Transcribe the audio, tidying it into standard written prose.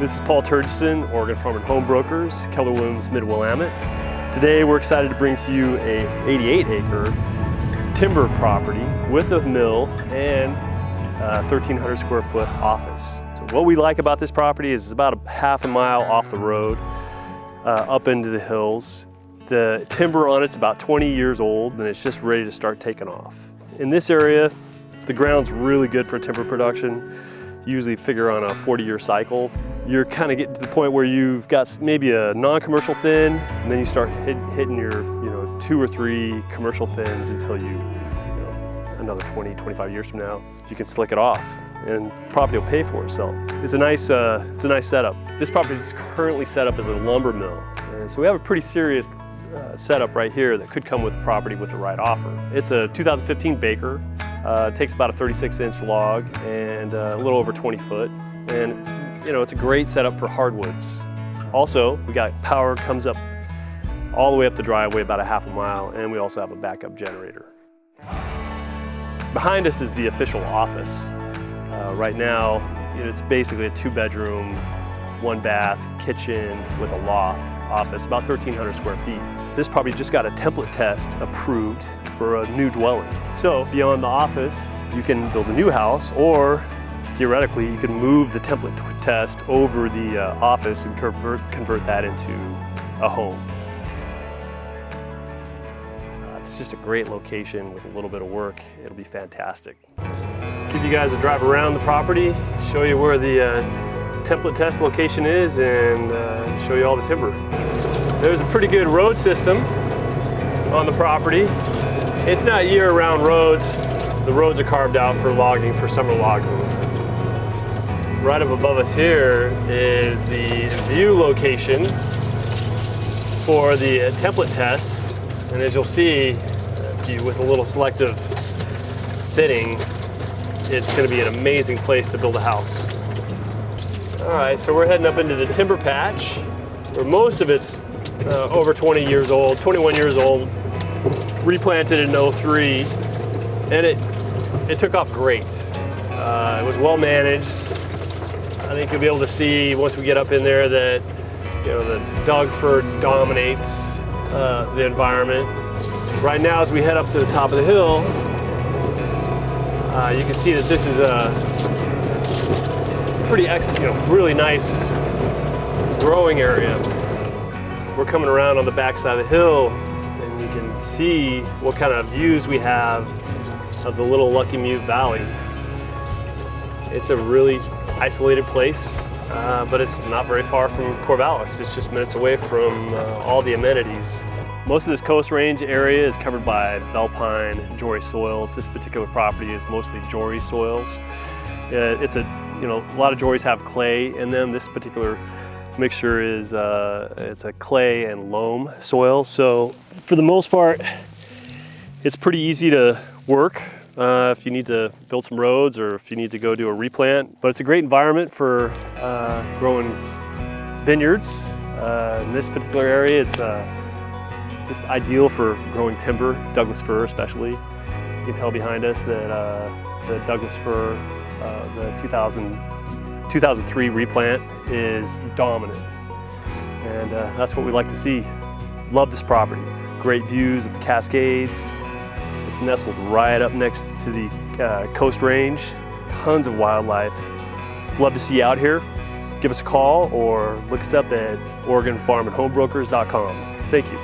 This is Paul Terjeson, Oregon Farm and Home Brokers, Keller Mid-Willamette. Today we're excited to bring to you a 88-acre timber property with a mill and a 1,300 square foot office. So what we like about this property is it's about a half a mile off the road, up into the hills. The timber on it's about 20 years old and it's just ready to start taking off. In this area, the ground's really good for timber production. You usually figure on a 40-year cycle. You're kind of getting to the point where you've got maybe a non-commercial thin, and then you start hitting your 2 or 3 commercial thins until another 20, 25 years from now, you can slick it off and property will pay for itself. It's a nice setup. This property is currently set up as a lumber mill. And so we have a pretty serious setup right here that could come with the property with the right offer. It's a 2015 Baker. It takes about a 36-inch log and a little over 20 foot. And it's a great setup for hardwoods. Also, we got power comes up all the way up the driveway about a half a mile, and we also have a backup generator. Behind us is the official office. Right now, it's basically a 2-bedroom, 1-bath, kitchen with a loft office, about 1,300 square feet. This property just got a template test approved for a new dwelling. So beyond the office, you can build a new house, or theoretically, you can move the template test over the office and convert that into a home. It's just a great location with a little bit of work. It'll be fantastic. Give you guys a drive around the property, show you where the template test location is, and show you all the timber. There's a pretty good road system on the property. It's not year-round roads. The roads are carved out for logging, for summer logging. Right up above us here is the view location for the template tests. And as you'll see, with a little selective fitting, it's going to be an amazing place to build a house. All right, so we're heading up into the timber patch, where most of it's over 20 years old, 21 years old, replanted in '03, and it took off great. It was well managed. I think you'll be able to see once we get up in there that the Doug fir dominates the environment. Right now, as we head up to the top of the hill, you can see that this is a pretty really nice growing area. We're coming around on the back side of the hill, and you can see what kind of views we have of the little Lucky Mute Valley. It's a really isolated place, but it's not very far from Corvallis. It's just minutes away from all the amenities. Most of this Coast Range area is covered by bell pine, Jory soils. This particular property is mostly Jory soils. It's a lot of Jories have clay in them. This particular mixture is it's a clay and loam soil. So for the most part, it's pretty easy to work if you need to build some roads or if you need to go do a replant. But it's a great environment for growing vineyards. In this particular area, it's just ideal for growing timber, Douglas fir especially. You can tell behind us that the Douglas fir, the 2003 replant is dominant. And that's what we like to see. Love this property. Great views of the Cascades. It's nestled right up next to the Coast Range. Tons of wildlife. Love to see you out here. Give us a call or look us up at OregonFarmandHomebrokers.com. Thank you.